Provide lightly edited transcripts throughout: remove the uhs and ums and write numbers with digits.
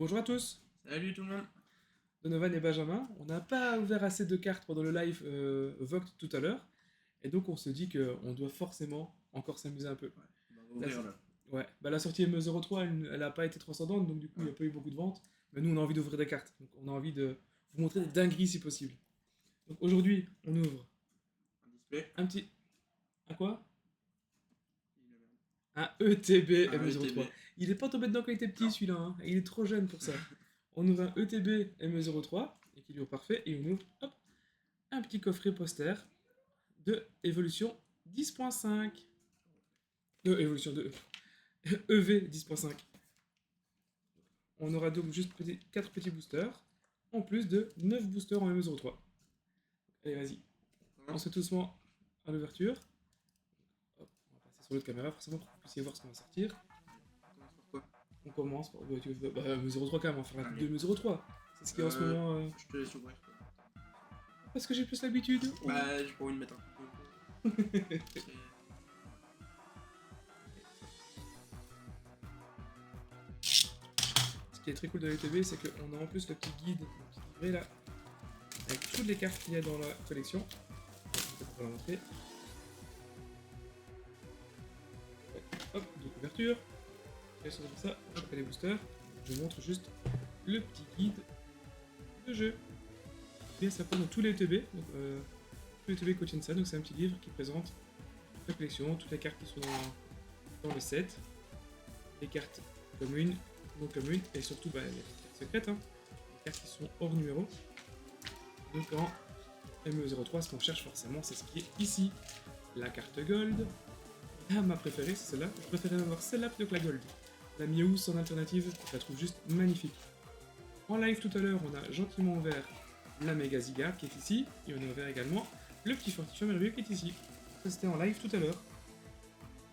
Bonjour à tous, Salut tout le monde. Donovan et Benjamin. On n'a pas ouvert assez de cartes pendant le live Vogt tout à l'heure, et donc on se dit qu'on doit forcément encore s'amuser un peu. Ouais, on va La, ouvrir là. ouais, bah, la sortie ME03, elle n'a pas été transcendante, donc du coup il n'y a pas eu beaucoup de ventes, mais nous on a envie d'ouvrir des cartes, donc on a envie de vous montrer des dingueries si possible. Donc aujourd'hui on ouvre Un display. un petit... Un quoi? Il est là. Un ETB Un ME03. ETB. Il est pas tombé dedans quand il était petit Non. celui-là, hein. Il est trop jeune pour ça. On ouvre un ETB ME03, équilibre parfait, et on ouvre hop, un petit coffret poster de évolution 10.5. Évolution de EV 10.5. On aura donc juste 4 petits boosters, en plus de 9 boosters en ME03. Allez, vas-y. On se fait tout doucement à l'ouverture. Hop, on va passer sur l'autre caméra forcément pour que vous puissiez voir ce qu'on va sortir. On commence par quoi? On commence par. ME03 quand même, on va faire la Allez. de ME03. C'est ce qui est en ce moment. Je te laisse ouvrir. Parce que j'ai plus l'habitude. Bah, j'ai pas envie de mettre un peu. Ce qui est très cool de l'ETB, c'est qu'on a en plus le petit guide, le petit livret là, avec toutes les cartes qu'il y a dans la collection. On va la montrer. Hop, de couverture. Et sur ça, hop, les boosters. Je vous montre juste le petit guide de jeu. Et ça prend dans tous les ETB. Donc, tous les ETB contiennent ça. Donc c'est un petit livre qui présente toute la collection, toutes les cartes qui sont dans le set, les cartes communes, non communes, et surtout bah, les cartes secrètes, hein, les cartes qui sont hors numéro. Donc en ME03, ce qu'on cherche forcément, c'est ce qui est ici. La carte Gold. Ah, ma préférée, c'est celle-là. Je préférais avoir celle-là plutôt que la Gold. La Miaus en alternative, je la trouve juste magnifique. En live tout à l'heure, on a gentiment ouvert la Mega Ziga qui est ici, et on a ouvert également le petit fortifiant merveilleux qui est ici. Ça c'était en live tout à l'heure.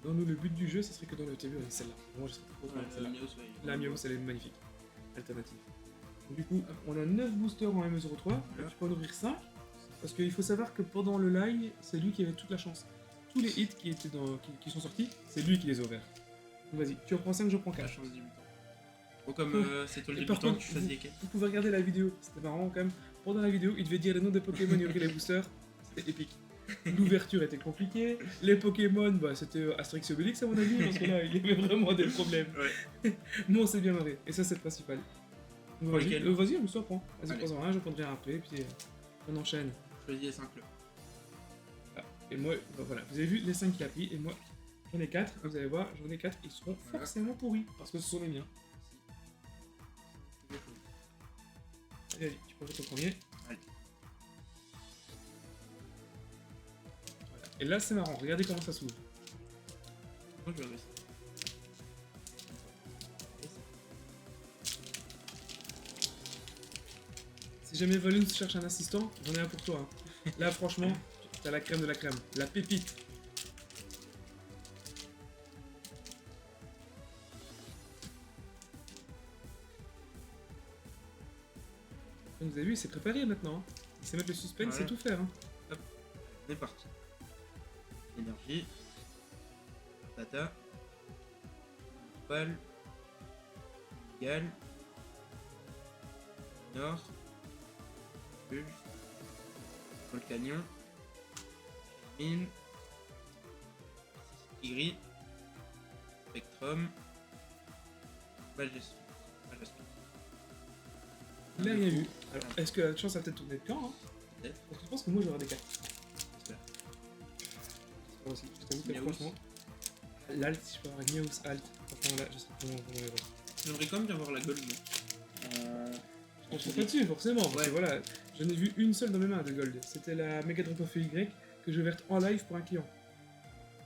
Dans nous, le but du jeu, ce serait que dans le TB, on ait celle-là. Moi, je serais trop content de celle-là. La Miaus, elle est magnifique. Alternative. Donc, du coup, on a 9 boosters en ME03. Tu peux en ouvrir 5. Parce qu'il faut savoir que pendant le live, c'est lui qui avait toute la chance. Tous les hits qui sont sortis, c'est lui qui les a ouverts. Donc vas-y, tu en prends 5, je prends 4. La chance débutant. Bon, comme c'est toi le Et par débutant, contre, tu choisis lesquels. vous pouvez regarder la vidéo, c'était marrant quand même. Pendant la vidéo, il devait dire les noms des Pokémon et ouvrir les boosters. C'était épique. L'ouverture était compliquée. Les Pokémon, bah, c'était Asterix et Obélix à mon avis, parce que là, il y avait vraiment des problèmes. Ouais. Nous, on s'est bien marré, et ça, c'est le principal. Donc, vas-y, lesquels vas-y, on se prend. Vas-y, Allez. prends-en un, je prendrai un après, et puis on enchaîne. Choisis les 5 là. Ah, et moi, bah, voilà, vous avez vu les 5 qu'il a pris, et moi, j'en ai 4. Vous allez voir, j'en ai 4, ils seront Voilà. forcément pourris, parce que ce sont les miens. Allez, tu peux ton premier. Allez. Voilà. Et là, c'est marrant, regardez comment ça s'ouvre. Moi je vais rester. Si jamais Valens cherche un assistant, j'en ai un pour toi. Hein. Là, franchement, t'as la crème de la crème. La pépite. Donc, vous avez vu, il s'est préparé maintenant. Hein. Il sait mettre le suspense, Voilà. c'est tout faire. Hein. Hop, on est parti. Énergie. Tata. Pal. Gal. Nord. Pulse. Volcanion. Mine. Tigri. Spectrum. Majestic. Il a rien vu. Alors, est-ce que la chance a peut-être tourné de camp hein. Peut-être. Parce que je pense que moi j'aurai des cartes. J'espère. J'espère aussi. Je t'avoue que Miaus. franchement, l'alt, si je peux avoir Miaus alt, franchement là, je serais vraiment heureux. J'aimerais quand même bien voir la gold, moi. On se pas dessus, forcément, parce que Ouais. voilà, j'en ai vu une seule dans mes mains de gold. C'était la Mega Drop of Y que j'ai ouverte en live pour un client.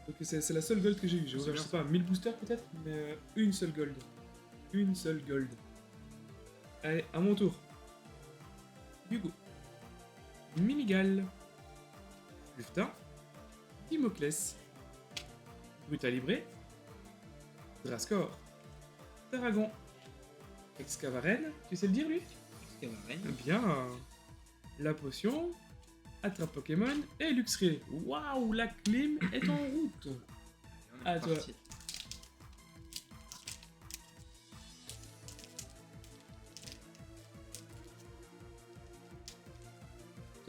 Donc c'est la seule gold que j'ai eue. J'ai C'est ouvert, bien je sais pas, 1000 boosters peut-être, mais une seule gold. Une seule gold. Allez, à mon tour. Hugo. Mimigal. Luftin. Dimoclès. Brutalibré. Drascor. Tarragon. Excavaren, tu sais le dire lui? Bien. La potion, attrape Pokémon et Luxray. Waouh, la clim est en route. À toi.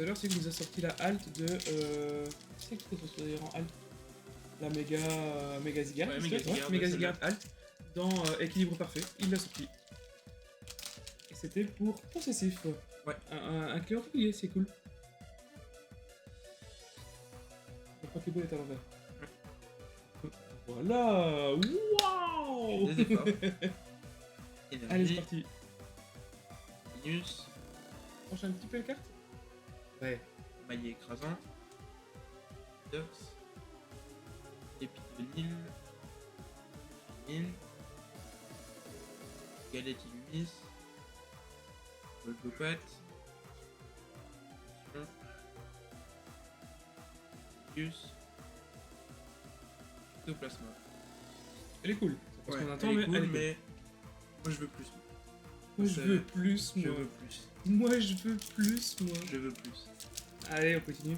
à l'heure, c'est qu'il nous a sorti la halte de. C'est qui était d'ailleurs en halte? La méga Ziggurat. Ouais, c'est méga ça Ziggurat, méga ouais, Ziggurat halte dans Équilibre Parfait. Il l'a sorti. Et c'était pour possessif. Ouais. Un client régulier, c'est cool. Le Pokéball est à l'envers. Voilà. Waouh. Des efforts. Allez, c'est Énergie, parti. Minus, Franchis un petit peu les cartes. Ouais. maillet écrasant, Dux, épine de Nil, mine, galette illumis, Voltopet, Gus, Ectoplasma. Elle est cool. C'est parce Ouais, qu'on attend, elle mais est cool, elle est cool. mais moi je veux plus. Moi, je c'est- veux plus, Je moi. veux plus. Moi, je veux plus, moi. Je veux plus. Allez, on continue.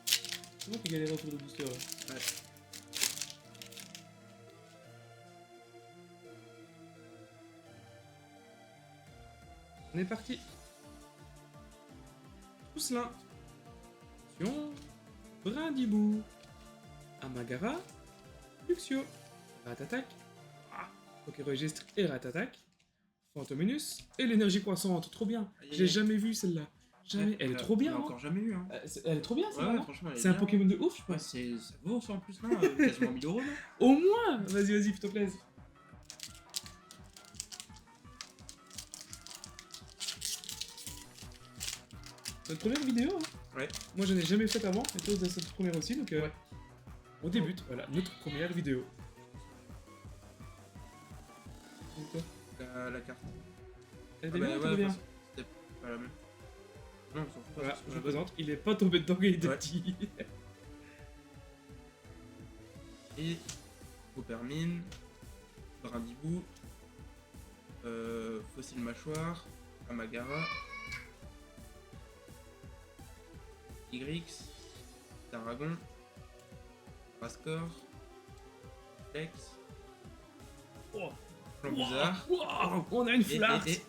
C'est moi qui galère autour de booster, là. Ouais. On est parti. Pousselin. Attention. Brindibou. Amagara. Luxio. Ratatak. Pokéregistre et Ratatak. Fantominus. Et l'énergie croissante. Trop bien. Aïe, J'ai aïe. jamais vu celle-là. Jamais. Elle est trop bien. On l'a hein. encore jamais eu. Hein. Elle est trop bien, Ouais, celle-là. non franchement, elle est C'est un bien. Pokémon de ouf, je Ouais, pense. ça vaut ça en plus, non quasiment 1000 euros, non. Au moins. Vas-y, s'il te plaît. Notre première vidéo, hein. Ouais. Moi, je n'ai jamais fait avant, et toi, c'est notre première aussi, donc Ouais. on débute. Voilà, notre première vidéo. Donc, quoi La carte. Elle Ah était bah, bien, ouais, elle était bien. enfin, c'était pas la même. Non, on s'en fout pas. Voilà, c'est je pas vous la présente. Il est pas tombé dedans quand il était Ouais. petit. Et Coppermine, Brindibou, Fossile Mâchoire, Amagara, Tigrix, Tarragon, Rascor, Flex, Oh. Plan Bizarre, Wow, on a une full art. et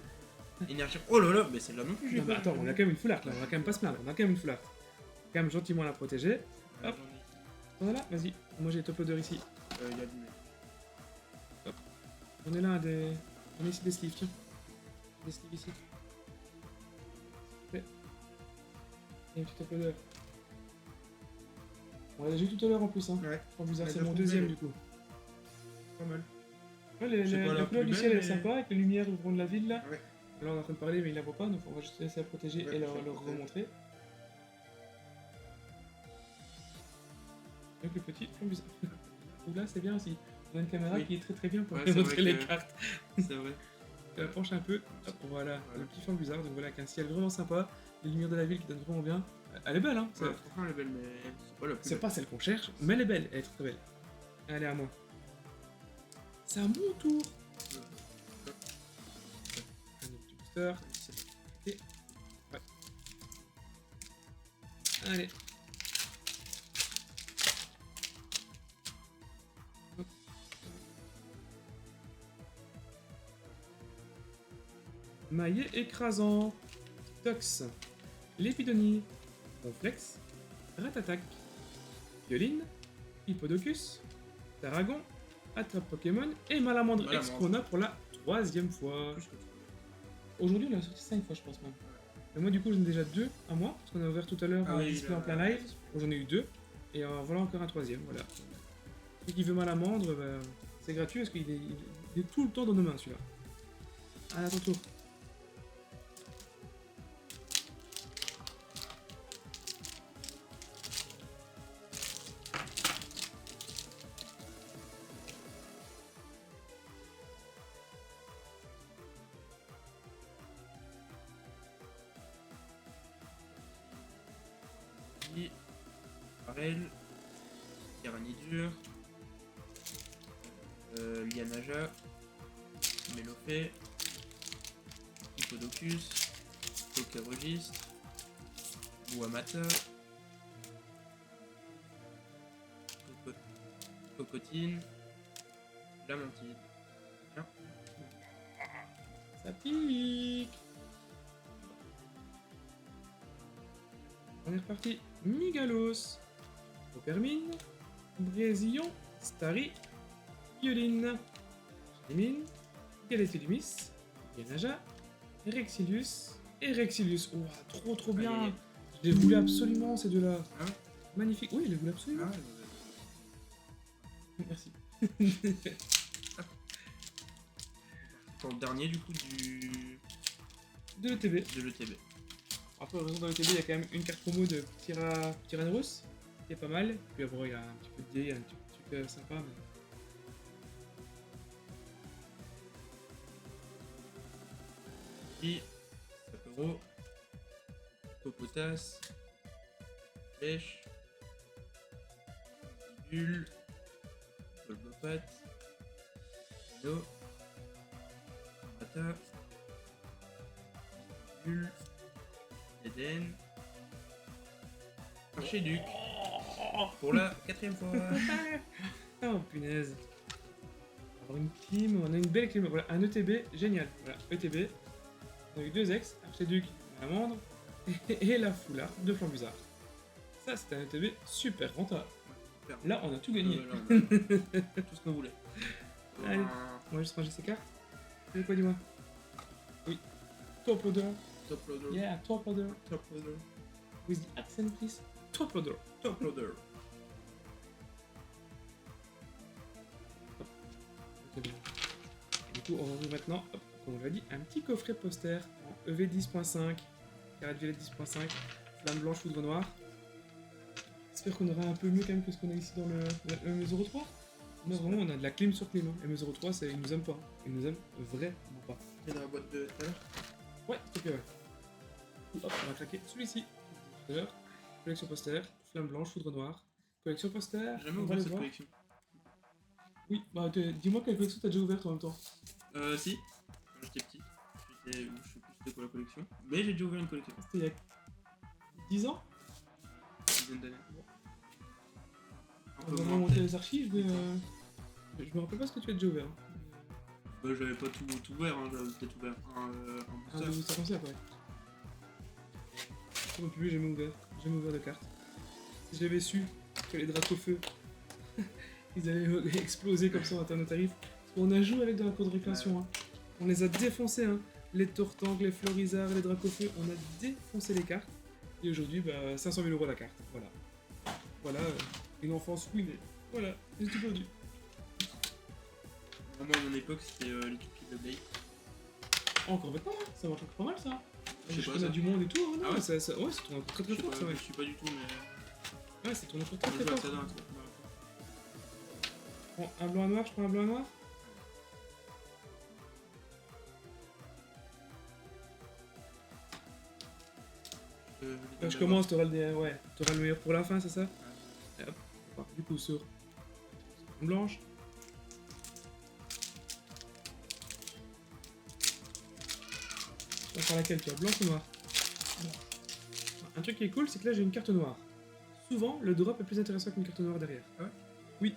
Énergie. Oh là là, mais c'est là non plus. Non, mais attends, on a quand même une full art là, on va quand même pas se plaindre, on a quand même une full art. Faut quand même gentiment la protéger. Hop. On est là, vas-y. Moi j'ai top loader ici. Il y a du On est là, des. On est ici des sleeves, tiens. Des sleeves ici. Ouais. Et un petit top loader. On l'a déjà eu tout à l'heure en plus, hein. Ouais. Enfin, bizarre, On a c'est déjà mon trouvé, deuxième mais- du coup. Pas mal. Ouais, C'est pas la la couleur plus du ciel belle, est mais- sympa, avec les lumières au fond de la ville là. Ouais. Là on est en train de parler mais il la voit pas, donc on va juste laisser la protéger Ouais, et je leur la protège. remontrer. Donc le petit, comme bizarre. Donc là c'est bien aussi. On a une caméra Oui. qui est très très bien pour Ouais, c'est montrer vrai les que- cartes. C'est vrai. Tu la penches un peu, hop, voilà, Voilà. le petit fond bizarre, donc voilà, avec un ciel vraiment sympa, les lumières de la ville qui donnent vraiment bien. Elle est belle, hein. Ouais, franchement, elle est belle, mais c'est pas la plus C'est belle. pas celle qu'on cherche, mais elle est belle, elle est très belle. Allez, à moi. C'est à mon tour. Un autre petit booster. Ouais. Allez. Hop. Maillet écrasant. Tox. Lépidonie. Complexe. Ratatak. Violine. Hippodocus. Tarragon. Attrape Pokémon. Et Malamandre Malamandre. Excrona pour la 3e fois. Plus que tout. Aujourd'hui, on l'a sorti 5 fois, je pense même. Et moi, du coup, j'en ai déjà 2 à moi, parce qu'on a ouvert tout à l'heure Ah un oui, display là, en plein live. Donc, j'en ai eu 2. Et voilà encore un 3e, voilà. Celui qui veut Malamandre, bah, c'est gratuit parce qu'il est, il est tout le temps dans nos mains, celui-là. Allez, à ton tour. Parel, Tyranidur, Lianaja, Melofé, Hippodocus, Pokéregistre, Guamata, Cocotine, Lamantine. Bien. Ça pique. Première partie, Migalos, Opermine, Brésillon, Starry, Violine, J'élimine, Galetilumis, Yanaja, Rexilius et Rexilius. Oh, trop Aïe, bien. aïe, aïe. Je les voulais absolument ces deux-là. Ah ouais. Magnifique. Oui, je les voulais absolument. Ah, Merci. pour le dernier du coup du De l'ETB. de l'ETB. Après, heureusement, dans l'ETB, il y a quand même une carte promo de Tyrannos, qui est pas mal. Puis après, il y a un petit peu de dé, un petit truc sympa. Mais... Puis Sapero, Popotas, Flèche, Bulle, Golbopat, No, Mata, Bulle, Eden, Archiduc, pour la 4ème fois. Oh punaise. On va avoir une clim, on a une belle clim. Voilà, un ETB, génial. Voilà, ETB. On a eu deux ex, Archiduc, Amandre, et la foulard de Flambusard. Ça, c'était un ETB super rentable. Super. Là, on a tout gagné. Là, on a tout ce qu'on voulait. Allez. On va juste ranger ces cartes. C'est quoi, dis-moi? Oui. Top loader. Top loader. Yeah, top loader. Top loader. With the accent, please. Top loader. Top loader. Ok, bien. Du coup, on va ouvrir maintenant, hop, comme on l'a dit, un petit coffret poster en EV 10.5, carré violette 10.5, flamme blanche, foudre noire. J'espère qu'on aura un peu mieux quand même que ce qu'on a ici dans le M03. Non, vraiment, on a de la clim sur clim. Hein. M03, ils nous aiment pas. Ils nous aiment vraiment pas. C'est dans la boîte de tout à l'heure. Ouais, s'il te plaît, ouais. Hop, on va claquer celui-ci. Tout à l'heure. Collection poster, flamme blanche, foudre noire. Collection poster. J'ai jamais on va ouvert les cette voir. collection. Oui, bah dis-moi quelle collection t'as déjà ouverte en même temps. Si. Quand j'étais petit. Je sais plus c'était quoi la collection. Mais j'ai déjà ouvert une collection. C'était il y a 10 ans. Une dizaine d'années. Un On peu va moins, monter peut-être. les archives, mais je me rappelle pas ce que tu as déjà ouvert. J'avais pas tout ouvert, hein. J'avais peut-être ouvert un Ah, booster. ça commençait après. Moi plus, j'ai jamais ouvert de carte. Si j'avais su que les Dracofeu, ils avaient explosé comme ça en termes de tarifs. Parce qu'on a joué avec de la cour de récréation, hein. On les a défoncés, hein. Les Tortangs, les Florizards, les Dracofeu, on a défoncé les cartes. Et aujourd'hui, bah, 500 000 € la carte. Voilà. Voilà, une enfance ruinée. Voilà, j'ai tout perdu. Moi, à mon époque, c'était l'équipe de Blade. Encore maintenant, hein. Ça marche encore pas mal ça. Je sais pas, connais ça. du monde et tout, hein, non, Ah ouais ouais, c'est tourné très Je très sais fort pas, ça, ouais. je suis pas du tout, mais Ouais, c'est tourné très on très joue avec ça fort. dans un truc. Je prends un blanc à noir, je prends un blanc à noir. Je commence, t'auras t'auras le meilleur pour la fin, c'est ça? Et hop, on part du coup sur blanche. Tu vas faire laquelle, tu as blanche ou noire? Un truc qui est cool, c'est que là j'ai une carte noire. Souvent, le drop est plus intéressant qu'une carte noire derrière. Ah ouais? Oui.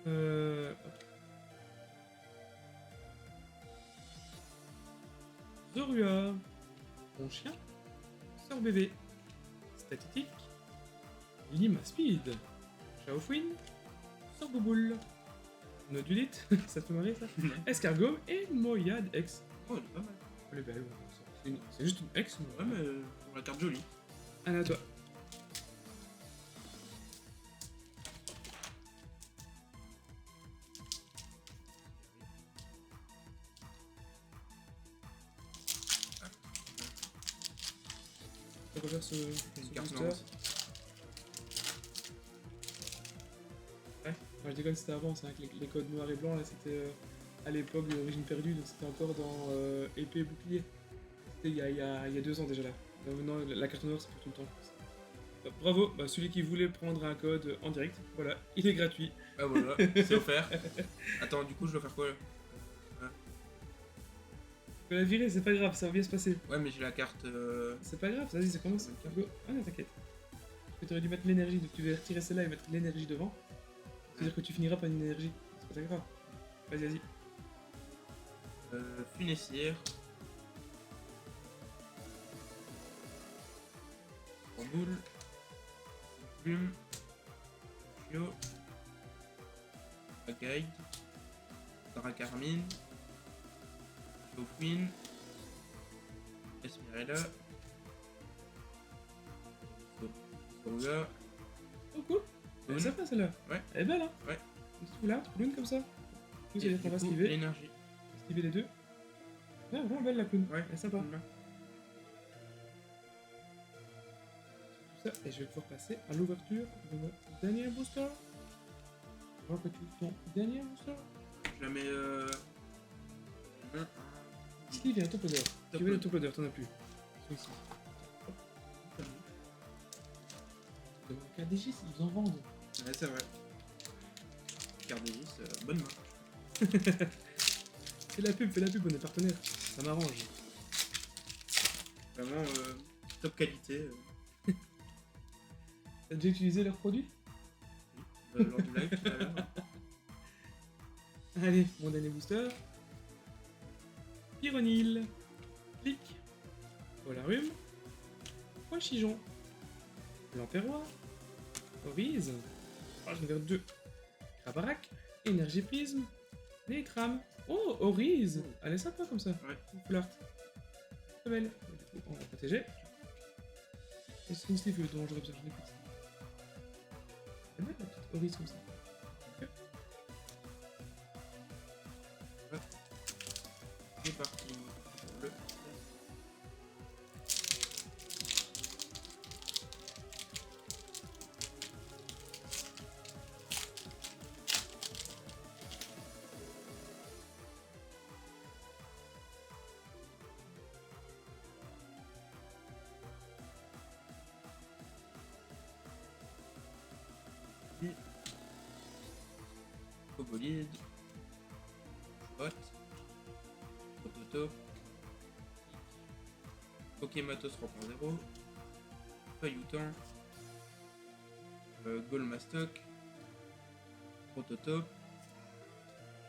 Hop. Zorua. Mon chien. Sœur bébé. Statistique. Lima Speed. Shaofwin. Sœur Bouboule. Nodulite. Ça te fait marrer ça? Escargot et Moyad X. Oh, elle est pas mal. Elle est belle, ouais. C'est juste une X. Ouais, mais pour la carte jolie. Allez, à toi. Je reverse ce Une carte booster. marrante. Ouais, moi je déconne, c'était avant, c'est vrai que les codes noirs et blancs, là, c'était à l'époque de l'origine perdue, donc c'était encore dans épée et bouclier. C'était il y a 2 ans déjà là. Donc maintenant, la carte noire, c'est pour tout le temps. Bravo, bah, celui qui voulait prendre un code en direct, voilà, il est gratuit. Ah voilà, c'est offert. Attends, du coup, je dois faire quoi là? Tu peux la virer, c'est pas grave, ça va bien se passer. Ouais, mais j'ai la carte. C'est pas grave, vas-y, ça commence. Go. Ah non, t'inquiète. Tu aurais dû mettre l'énergie, donc tu devais retirer celle-là et mettre l'énergie devant. C'est-à-dire que tu finiras par une énergie. C'est pas très grave. Vas-y, vas-y. Funessière. 3 boules. Plume. Chio. Guide. Dracarmine. Chofwin. Esmerella. Soruga. Oh cool. Elle est sympa celle-là. Ouais. Elle est belle hein. Ouais. Qu'est-ce que tu fous là? Tu clowns comme ça. Vous Et allez du qu'on va coup, esquiver. l'énergie. Esquiver les deux. Ouais, vraiment belle la clown. Ouais. Elle est sympa. Celle-là. Ça, et je vais pouvoir passer à l'ouverture de mon dernier booster. Je vois que tu ton dernier booster. Je la mets. Steve, il y a un top loader. Tu veux le top loader, t'en as plus. Ils sont ici. Hop. KDJ, ils en vendent. Ouais, c'est vrai. Cardélis, bonne main. Fais la pub, on est partenaire. Ça m'arrange. Vraiment top qualité. T'as déjà utilisé leurs produits? Lors du live tout à l'heure. Allez, mon dernier booster. Pyronil. Clic. Polarium. Poichijon. L'Empérois. Orize. Page numéro 2. Krabarak. Énergie Prisme. Nétram. Oh, Orize. Elle est sympa comme ça. Ouais. Flirt. Très belle. Du coup, on va protéger. Et c'est une sleeve dont j'aurais besoin, j'en ai plus. C'est belle la petite Orize comme ça. C'est parti pour le. Cobolide. Bot. Prototope. Pokématos 3.0. Fayoutan. Golmastoc. Prototope.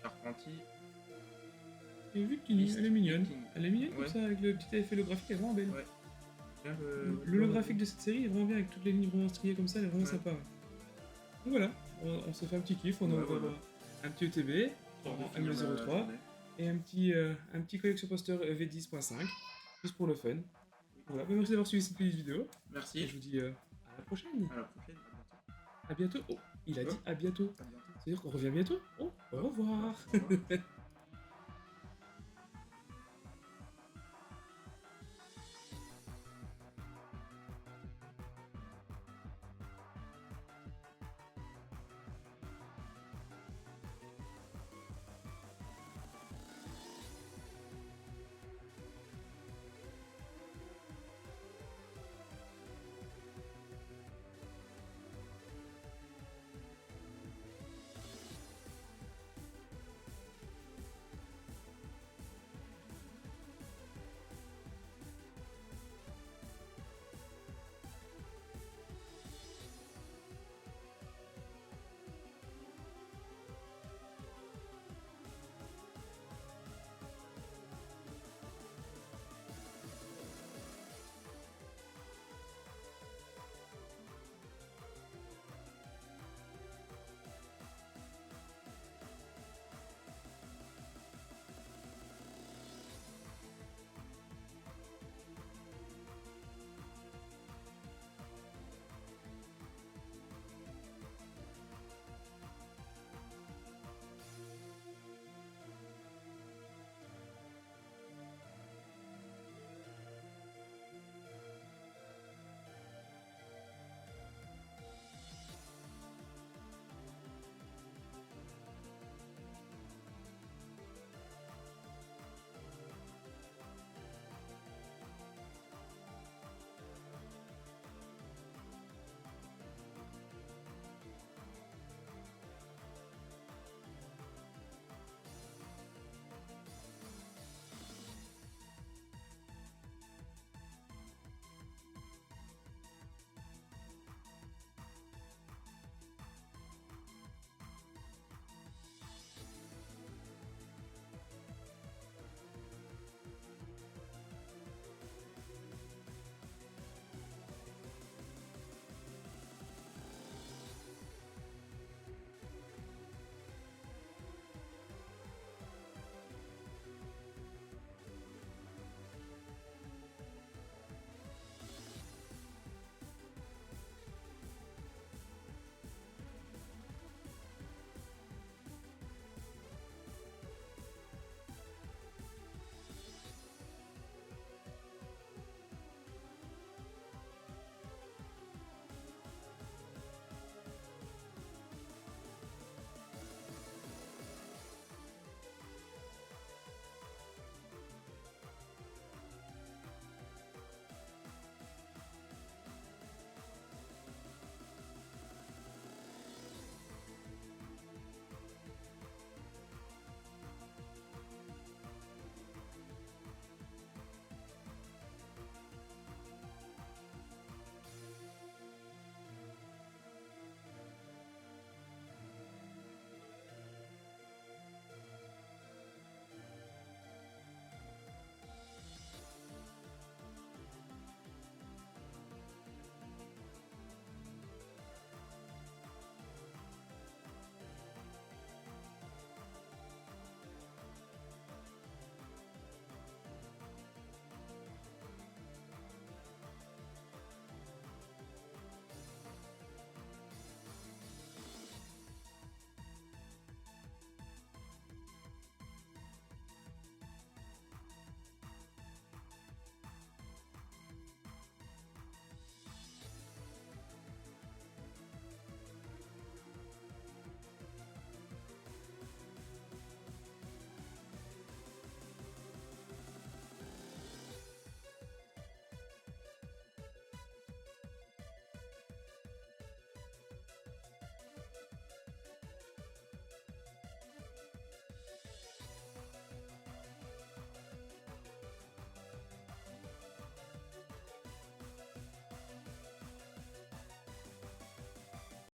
Charpentier. Et Victini, elle est mignonne. Victini. Elle est mignonne comme Ouais. ça, avec le petit effet holographique, elle est vraiment belle. Ouais. Bien L'holographique de cette série est vraiment bien, avec toutes les lignes vraiment striées comme ça, elle est vraiment Ouais. sympa. Ouais. Donc voilà, on s'est fait un petit kiff, on a Ouais, ouvert voilà. un petit ETB, Pour en finir la M03, journée. et un petit collection poster V10.5, juste pour le fun. Voilà, bah, merci d'avoir suivi cette petite vidéo, et Merci. je vous dis à la prochaine. À la prochaine. À bientôt. À bientôt. Oh, il a dit à bientôt. À bientôt. C'est-à-dire qu'on revient bientôt. Oh, au revoir. Au revoir.